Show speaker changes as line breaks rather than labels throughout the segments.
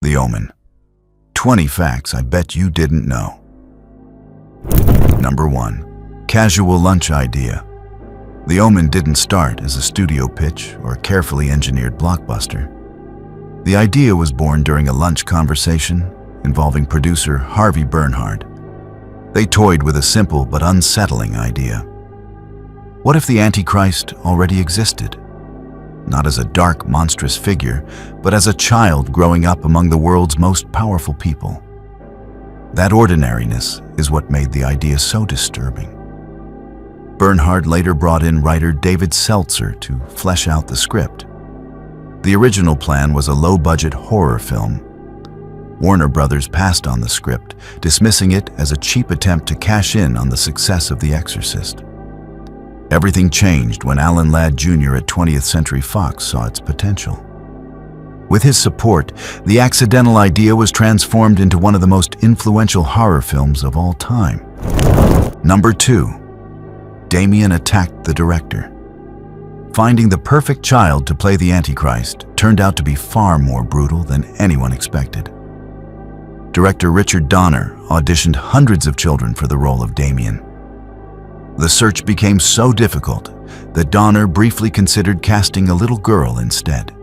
The Omen. 20 facts I bet you didn't know. Number 1. Casual lunch idea. The Omen didn't start as a studio pitch or a carefully engineered blockbuster. The idea was born during a lunch conversation involving producer Harvey Bernhard. They toyed with a simple but unsettling idea. What if the Antichrist already existed? Not as a dark, monstrous figure, but as a child growing up among the world's most powerful people. That ordinariness is what made the idea so disturbing. Bernhard later brought in writer David Seltzer to flesh out the script. The original plan was a low-budget horror film. Warner Brothers passed on the script, dismissing it as a cheap attempt to cash in on the success of The Exorcist. Everything changed when Alan Ladd Jr. at 20th Century Fox saw its potential. With his support, the accidental idea was transformed into one of the most influential horror films of all time. Number 2. Damien attacked the director. Finding the perfect child to play the Antichrist turned out to be far more brutal than anyone expected. Director Richard Donner auditioned hundreds of children for the role of Damien. The search became so difficult that Donner briefly considered casting a little girl instead.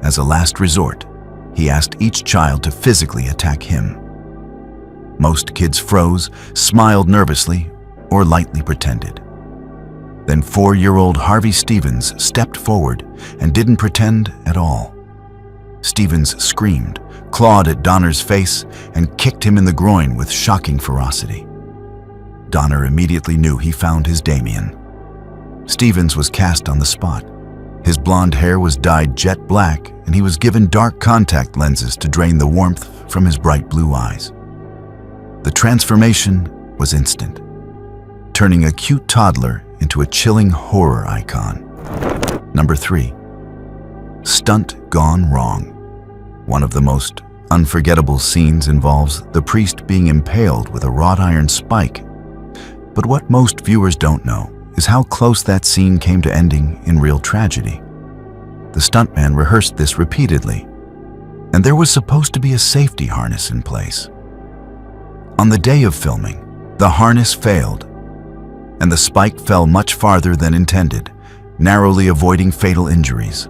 As a last resort, he asked each child to physically attack him. Most kids froze, smiled nervously, or lightly pretended. Then 4-year-old Harvey Stevens stepped forward and didn't pretend at all. Stevens screamed, clawed at Donner's face, and kicked him in the groin with shocking ferocity. Donner immediately knew he found his Damien. Stevens was cast on the spot. His blonde hair was dyed jet black, and he was given dark contact lenses to drain the warmth from his bright blue eyes. The transformation was instant, turning a cute toddler into a chilling horror icon. Number 3. Stunt gone wrong. One of the most unforgettable scenes involves the priest being impaled with a wrought iron spike. But what most viewers don't know is how close that scene came to ending in real tragedy. The stuntman rehearsed this repeatedly, and there was supposed to be a safety harness in place. On the day of filming, the harness failed, and the spike fell much farther than intended, narrowly avoiding fatal injuries.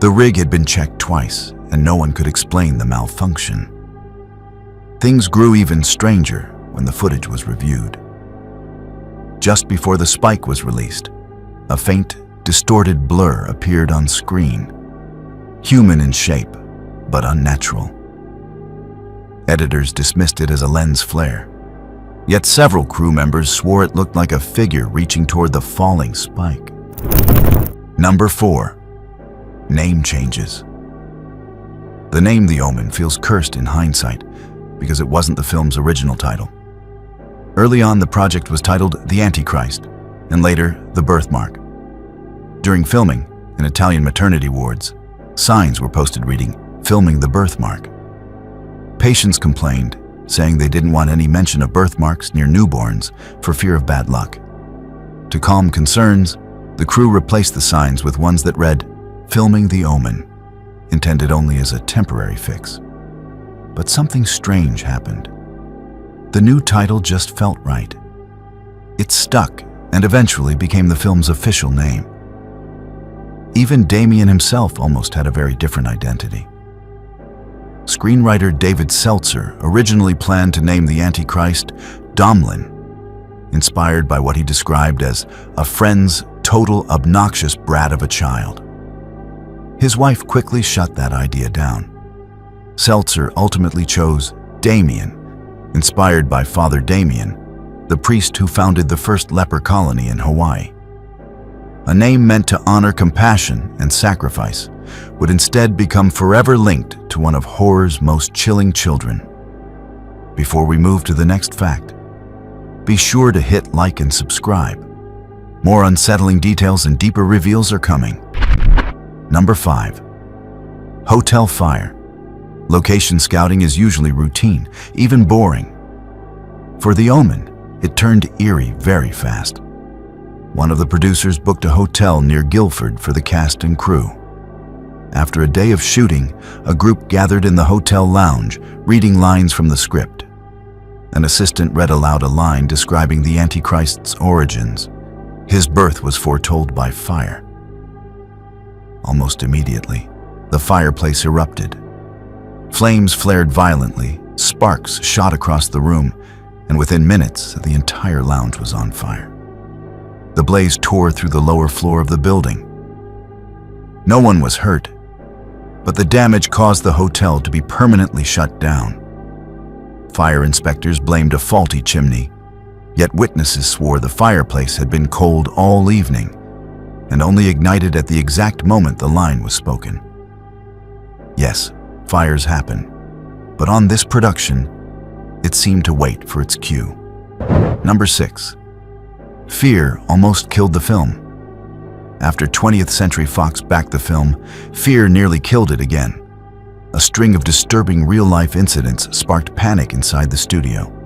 The rig had been checked twice, and no one could explain the malfunction. Things grew even stranger when the footage was reviewed. Just before the spike was released, a faint, distorted blur appeared on screen. Human in shape, but unnatural. Editors dismissed it as a lens flare, yet several crew members swore it looked like a figure reaching toward the falling spike. Number 4. Name changes. The name The Omen feels cursed in hindsight because it wasn't the film's original title. Early on, the project was titled The Antichrist, and later, The Birthmark. During filming, in Italian maternity wards, signs were posted reading, "Filming the Birthmark." Patients complained, saying they didn't want any mention of birthmarks near newborns for fear of bad luck. To calm concerns, the crew replaced the signs with ones that read, "Filming the Omen," intended only as a temporary fix. But something strange happened. The new title just felt right. It stuck and eventually became the film's official name. Even Damien himself almost had a very different identity. Screenwriter David Seltzer originally planned to name the Antichrist Damien, inspired by what he described as a friend's total obnoxious brat of a child. His wife quickly shut that idea down. Seltzer ultimately chose Damien, inspired by Father Damien, the priest who founded the first leper colony in Hawaii. A name meant to honor compassion and sacrifice would instead become forever linked to one of horror's most chilling children. Before we move to the next fact, be sure to hit like and subscribe. More unsettling details and deeper reveals are coming. Number 5. Hotel fire. Location scouting is usually routine, even boring. For The Omen, it turned eerie very fast. One of the producers booked a hotel near Guilford for the cast and crew. After a day of shooting, a group gathered in the hotel lounge, reading lines from the script. An assistant read aloud a line describing the Antichrist's origins. His birth was foretold by fire. Almost immediately, the fireplace erupted. Flames flared violently, sparks shot across the room, and within minutes, the entire lounge was on fire. The blaze tore through the lower floor of the building. No one was hurt, but the damage caused the hotel to be permanently shut down. Fire inspectors blamed a faulty chimney, yet witnesses swore the fireplace had been cold all evening and only ignited at the exact moment the line was spoken. Yes, fires happen, but on this production, it seemed to wait for its cue. Number 6. Fear almost killed the film. After 20th Century Fox backed the film, fear nearly killed it again. A string of disturbing real-life incidents sparked panic inside the studio.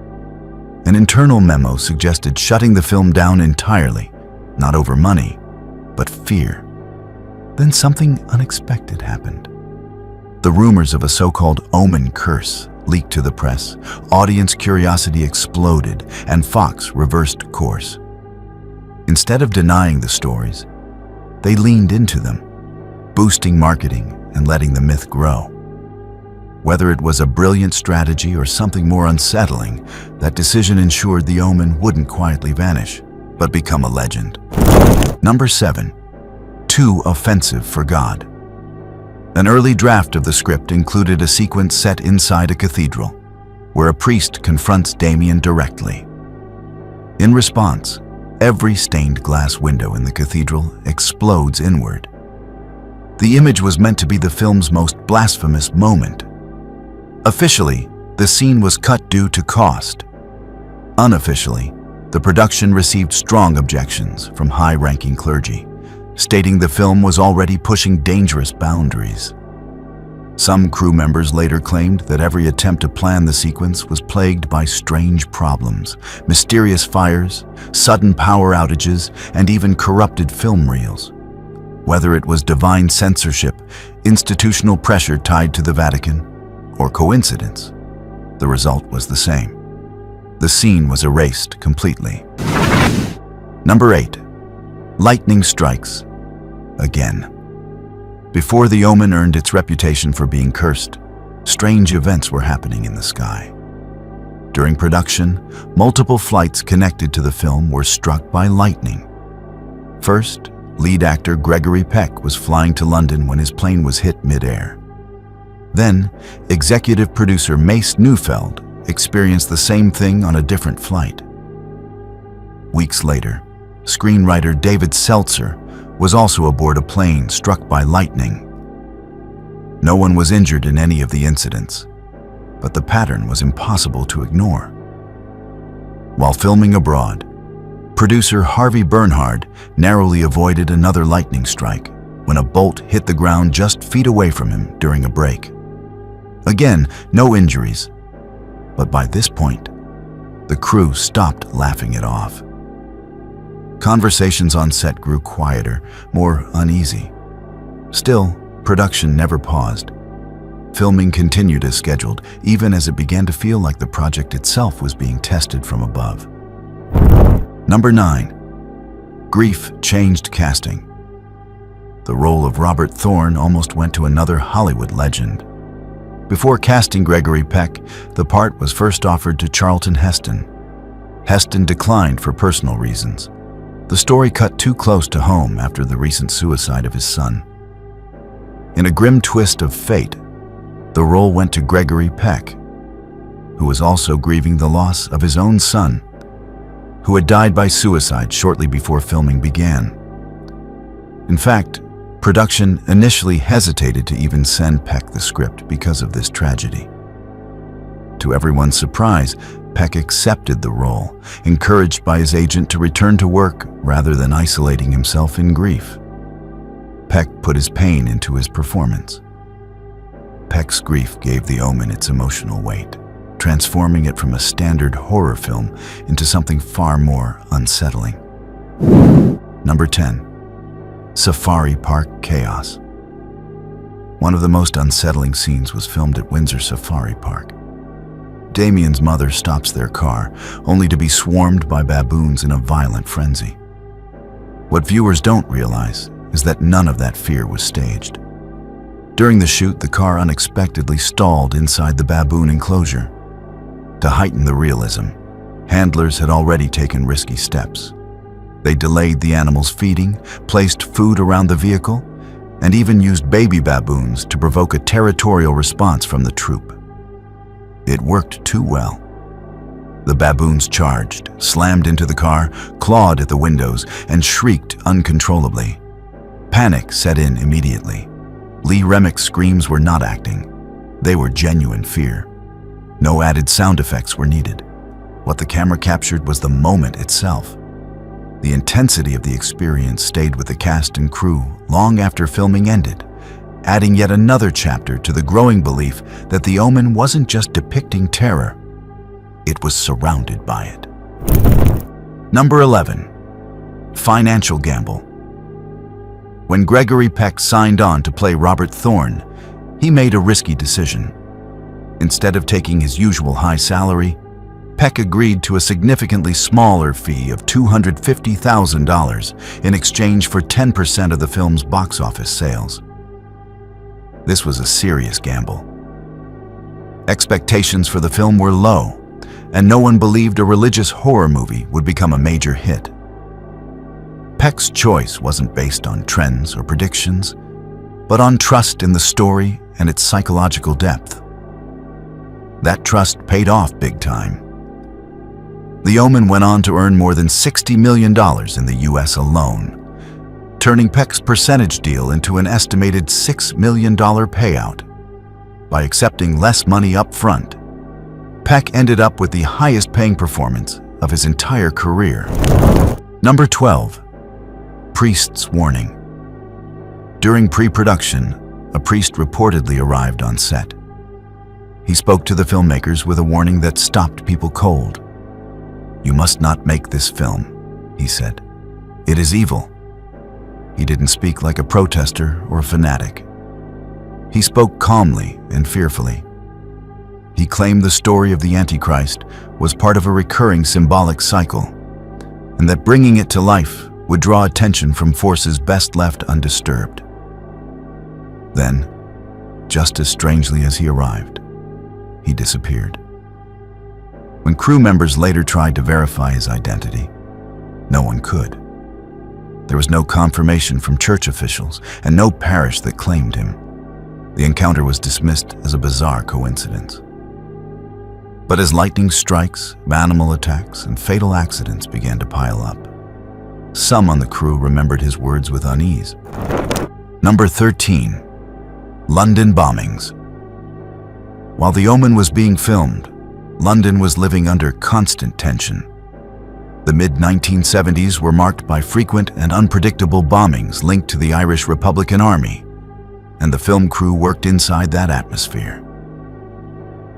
An internal memo suggested shutting the film down entirely, not over money, but fear. Then something unexpected happened. The rumors of a so-called Omen curse leaked to the press, audience curiosity exploded, and Fox reversed course. Instead of denying the stories, they leaned into them, boosting marketing and letting the myth grow. Whether it was a brilliant strategy or something more unsettling, that decision ensured the Omen wouldn't quietly vanish, but become a legend. Number 7. Too offensive for God. An early draft of the script included a sequence set inside a cathedral, where a priest confronts Damien directly. In response, every stained glass window in the cathedral explodes inward. The image was meant to be the film's most blasphemous moment. Officially, the scene was cut due to cost. Unofficially, the production received strong objections from high-ranking clergy, stating the film was already pushing dangerous boundaries. Some crew members later claimed that every attempt to plan the sequence was plagued by strange problems, mysterious fires, sudden power outages, and even corrupted film reels. Whether it was divine censorship, institutional pressure tied to the Vatican, or coincidence, the result was the same. The scene was erased completely. Number 8. Lightning strikes again. Before The Omen earned its reputation for being cursed, strange events were happening in the sky. During production, multiple flights connected to the film were struck by lightning. First, lead actor Gregory Peck was flying to London when his plane was hit mid-air. Then, executive producer Mace Neufeld experienced the same thing on a different flight. Weeks later, screenwriter David Seltzer was also aboard a plane struck by lightning. No one was injured in any of the incidents, but the pattern was impossible to ignore. While filming abroad, producer Harvey Bernhard narrowly avoided another lightning strike when a bolt hit the ground just feet away from him during a break. Again, no injuries, but by this point, the crew stopped laughing it off. Conversations on set grew quieter, more uneasy. Still, production never paused. Filming continued as scheduled, even as it began to feel like the project itself was being tested from above. Number 9. Grief changed casting. The role of Robert Thorne almost went to another Hollywood legend. Before casting Gregory Peck, the part was first offered to Charlton Heston. Heston declined for personal reasons. The story cut too close to home after the recent suicide of his son. In a grim twist of fate, the role went to Gregory Peck, who was also grieving the loss of his own son, who had died by suicide shortly before filming began. In fact, production initially hesitated to even send Peck the script because of this tragedy. To everyone's surprise, Peck accepted the role, encouraged by his agent to return to work rather than isolating himself in grief. Peck put his pain into his performance. Peck's grief gave The Omen its emotional weight, transforming it from a standard horror film into something far more unsettling. Number 10. Safari Park Chaos. One of the most unsettling scenes was filmed at Windsor Safari Park. Damien's mother stops their car, only to be swarmed by baboons in a violent frenzy. What viewers don't realize is that none of that fear was staged. During the shoot, the car unexpectedly stalled inside the baboon enclosure. To heighten the realism, handlers had already taken risky steps. They delayed the animal's feeding, placed food around the vehicle, and even used baby baboons to provoke a territorial response from the troop. It worked too well. The baboons charged, slammed into the car, clawed at the windows, and shrieked uncontrollably. Panic set in immediately. Lee Remick's screams were not acting. They were genuine fear. No added sound effects were needed. What the camera captured was the moment itself. The intensity of the experience stayed with the cast and crew long after filming ended, adding yet another chapter to the growing belief that The Omen wasn't just depicting terror, it was surrounded by it. Number 11. Financial gamble. When Gregory Peck signed on to play Robert Thorne, he made a risky decision. Instead of taking his usual high salary, Peck agreed to a significantly smaller fee of $250,000 in exchange for 10% of the film's box office sales. This was a serious gamble. Expectations for the film were low, and no one believed a religious horror movie would become a major hit. Peck's choice wasn't based on trends or predictions, but on trust in the story and its psychological depth. That trust paid off big time. The Omen went on to earn more than $60 million in the US alone, turning Peck's percentage deal into an estimated $6 million payout. By accepting less money up front, Peck ended up with the highest paying performance of his entire career. Number 12. Priest's warning. During pre-production, a priest reportedly arrived on set. He spoke to the filmmakers with a warning that stopped people cold. "You must not make this film," he said. "It is evil." He didn't speak like a protester or a fanatic. He spoke calmly and fearfully. He claimed the story of the Antichrist was part of a recurring symbolic cycle, and that bringing it to life would draw attention from forces best left undisturbed. Then, just as strangely as he arrived, he disappeared. When crew members later tried to verify his identity, no one could. There was no confirmation from church officials and no parish that claimed him. The encounter was dismissed as a bizarre coincidence. But as lightning strikes, animal attacks, and fatal accidents began to pile up, some on the crew remembered his words with unease. Number 13. London bombings. While The Omen was being filmed, London was living under constant tension. The mid-1970s were marked by frequent and unpredictable bombings linked to the Irish Republican Army, and the film crew worked inside that atmosphere.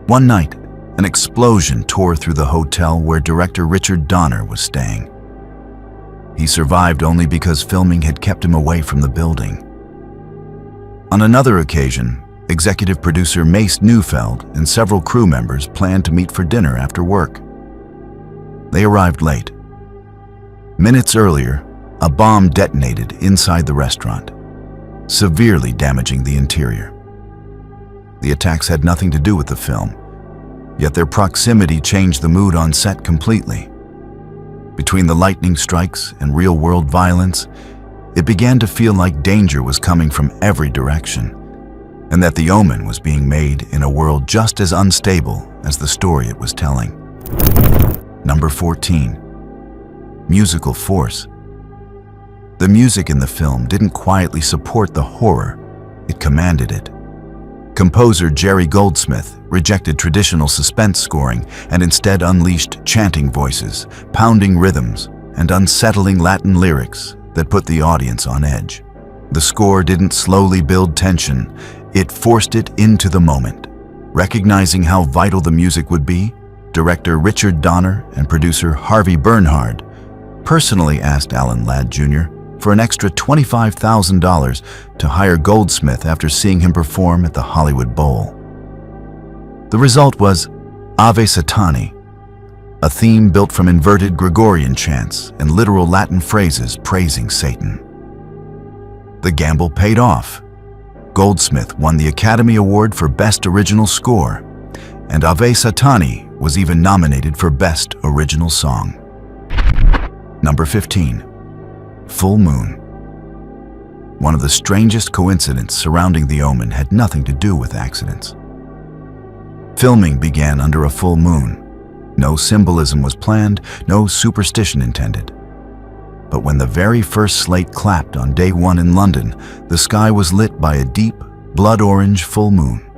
One night, an explosion tore through the hotel where director Richard Donner was staying. He survived only because filming had kept him away from the building. On another occasion, executive producer Mace Neufeld and several crew members planned to meet for dinner after work. They arrived late. Minutes earlier, a bomb detonated inside the restaurant, severely damaging the interior. The attacks had nothing to do with the film, yet their proximity changed the mood on set completely. Between the lightning strikes and real-world violence, it began to feel like danger was coming from every direction, and that The Omen was being made in a world just as unstable as the story it was telling. Number 14. Musical force. The music in the film didn't quietly support the horror, it commanded it. Composer Jerry Goldsmith rejected traditional suspense scoring and instead unleashed chanting voices, pounding rhythms, and unsettling Latin lyrics that put the audience on edge. The score didn't slowly build tension, it forced it into the moment. Recognizing how vital the music would be, director Richard Donner and producer Harvey Bernhard personally asked Alan Ladd Jr. for an extra $25,000 to hire Goldsmith after seeing him perform at the Hollywood Bowl. The result was Ave Satani, a theme built from inverted Gregorian chants and literal Latin phrases praising Satan. The gamble paid off. Goldsmith won the Academy Award for Best Original Score, and Ave Satani was even nominated for Best Original Song. Number 15. Full Moon. One of the strangest coincidences surrounding The Omen had nothing to do with accidents. Filming began under a full moon. No symbolism was planned, no superstition intended. But when the very first slate clapped on day one in London, the sky was lit by a deep, blood-orange full moon.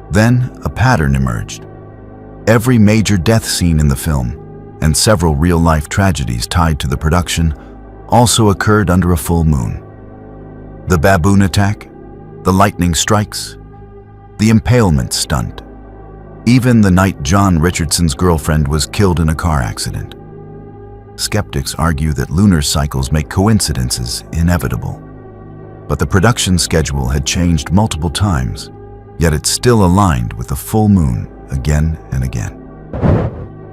Then a pattern emerged. Every major death scene in the film, and several real-life tragedies tied to the production, also occurred under a full moon. The baboon attack, the lightning strikes, the impalement stunt. Even the night John Richardson's girlfriend was killed in a car accident. Skeptics argue that lunar cycles make coincidences inevitable. But the production schedule had changed multiple times, yet it still aligned with the full moon again and again.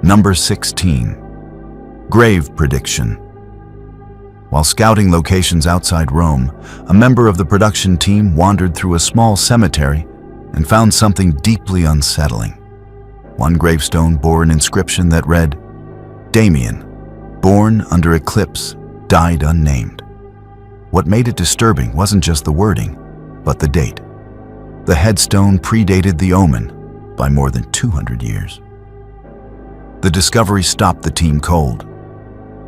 Number 16. Grave Prediction. While scouting locations outside Rome, a member of the production team wandered through a small cemetery and found something deeply unsettling. One gravestone bore an inscription that read, "Damien, born under eclipse, died unnamed." What made it disturbing wasn't just the wording, but the date. The headstone predated The Omen by more than 200 years. The discovery stopped the team cold.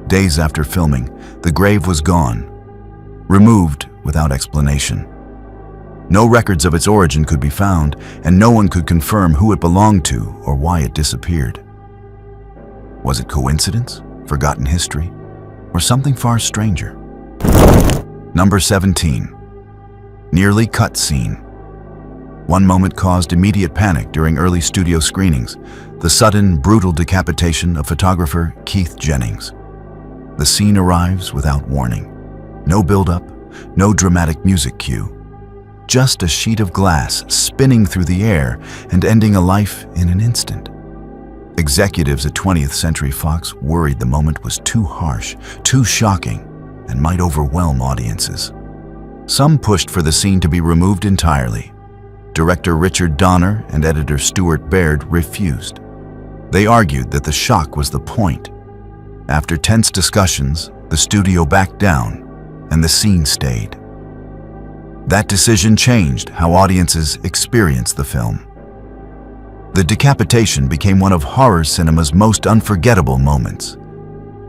Days after filming, the grave was gone, removed without explanation. No records of its origin could be found, and no one could confirm who it belonged to or why it disappeared. Was it coincidence, forgotten history, or something far stranger? Number 17. Nearly cut scene. One moment caused immediate panic during early studio screenings, the sudden, brutal decapitation of photographer Keith Jennings. The scene arrives without warning. No build-up, no dramatic music cue. Just a sheet of glass spinning through the air and ending a life in an instant. Executives at 20th Century Fox worried the moment was too harsh, too shocking, and might overwhelm audiences. Some pushed for the scene to be removed entirely. Director Richard Donner and editor Stuart Baird refused. They argued that the shock was the point. After tense discussions, the studio backed down, and the scene stayed. That decision changed how audiences experienced the film. The decapitation became one of horror cinema's most unforgettable moments,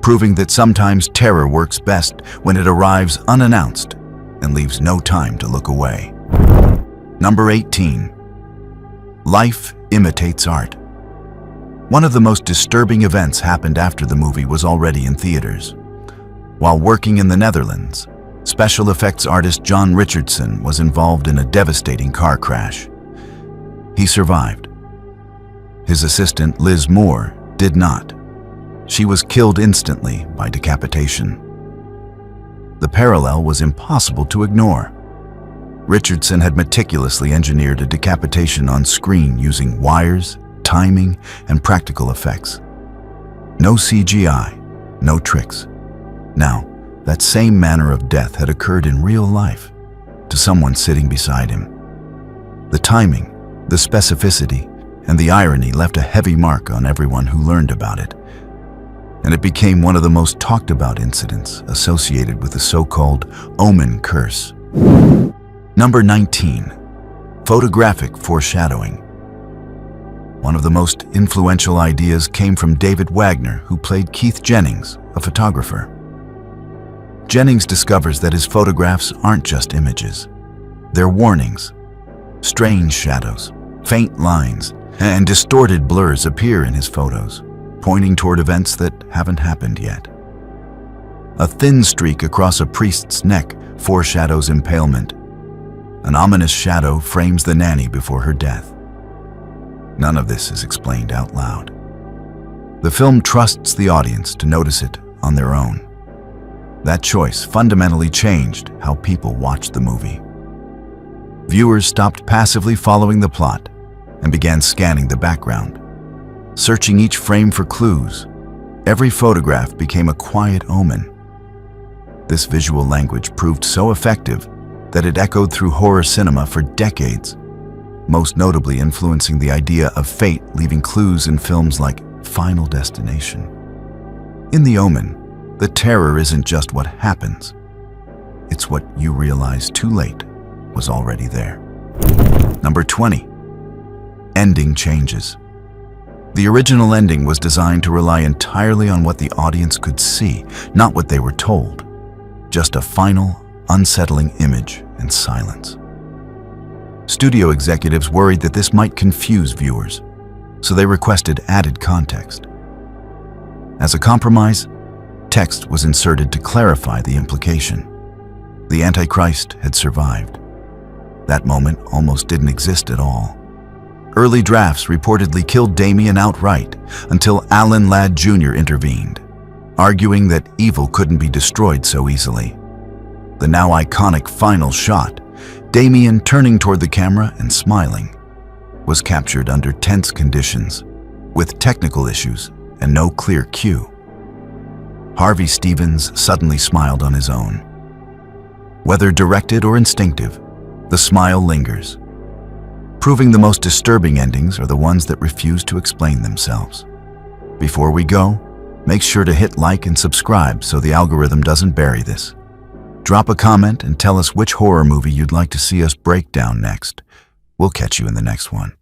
proving that sometimes terror works best when it arrives unannounced and leaves no time to look away. Number 18. Life Imitates Art. One of the most disturbing events happened after the movie was already in theaters. While working in the Netherlands, special effects artist John Richardson was involved in a devastating car crash. He survived. His assistant, Liz Moore, did not. She was killed instantly by decapitation. The parallel was impossible to ignore. Richardson had meticulously engineered a decapitation on screen using wires, timing, and practical effects. No CGI, no tricks. Now, that same manner of death had occurred in real life, to someone sitting beside him. The timing, the specificity, and the irony left a heavy mark on everyone who learned about it, and it became one of the most talked about incidents associated with the so-called Omen curse. Number 19. Photographic Foreshadowing. One of the most influential ideas came from David Wagner, who played Keith Jennings, a photographer. Jennings discovers that his photographs aren't just images. They're warnings. Strange shadows, faint lines, and distorted blurs appear in his photos, pointing toward events that haven't happened yet. A thin streak across a priest's neck foreshadows impalement. An ominous shadow frames the nanny before her death. None of this is explained out loud. The film trusts the audience to notice it on their own. That choice fundamentally changed how people watched the movie. Viewers stopped passively following the plot and began scanning the background, searching each frame for clues. Every photograph became a quiet omen. This visual language proved so effective that it echoed through horror cinema for decades, most notably influencing the idea of fate leaving clues in films like Final Destination. In The Omen, the terror isn't just what happens, it's what you realize too late was already there. Number 20. Ending changes. The original ending was designed to rely entirely on what the audience could see, not what they were told. Just a final, unsettling image and silence. Studio executives worried that this might confuse viewers, so they requested added context. As a compromise, text was inserted to clarify the implication. The Antichrist had survived. That moment almost didn't exist at all. Early drafts reportedly killed Damien outright until Alan Ladd Jr. intervened, arguing that evil couldn't be destroyed so easily. The now iconic final shot, Damien turning toward the camera and smiling, was captured under tense conditions, with technical issues and no clear cue. Harvey Stevens suddenly smiled on his own. Whether directed or instinctive, the smile lingers, proving the most disturbing endings are the ones that refuse to explain themselves. Before we go, make sure to hit like and subscribe so the algorithm doesn't bury this. Drop a comment and tell us which horror movie you'd like to see us break down next. We'll catch you in the next one.